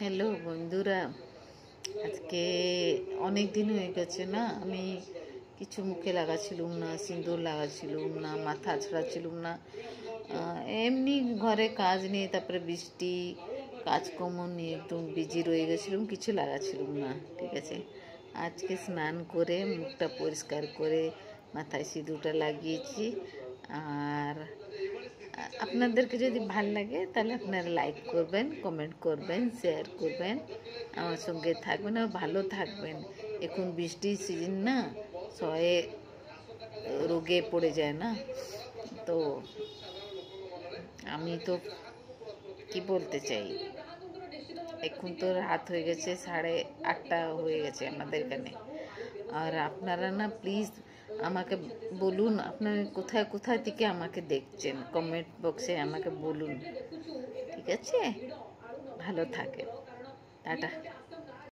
Hello বন্ধুরা, আজকে অনেক দিন হয়ে গেছে না, আমি কিছু মুখে লাগাচ্ছিলুম না, সিঁদুর লাগাচ্ছিলুম না, মাথা ছড়াচ্ছিলুম না। এমনি ঘরে কাজ নিয়ে, তারপরে বৃষ্টি, কাজকর্ম নিয়ে একটু বিজি রয়ে গেছিলুম, কিছু লাগাচ্ছিলুম না। ঠিক আছে, আজকে স্নান করে মুখটা পরিষ্কার করে মাথায় সিঁদুরটা লাগিয়েছি। আর আপনাদেরকে যদি ভাল লাগে তাহলে আপনারা লাইক করবেন, কমেন্ট করবেন, শেয়ার করবেন, আমার সঙ্গে থাকবেন আর ভালো থাকবেন। এখন বৃষ্টির সিজন না, সবাই রোগে পড়ে যায় না। তো আমি তো কি বলতে চাই, এখন তো রাত হয়ে গেছে, 8:30 হয়ে গেছে আমাদের এখানে। আর আপনারা না প্লিজ আমাকে বলুন, আপনারা কোথায় কোথায় থেকে আমাকে দেখছেন, কমেন্ট বক্সে আমাকে বলুন। ঠিক আছে, ভালো থাকেন, টাটা।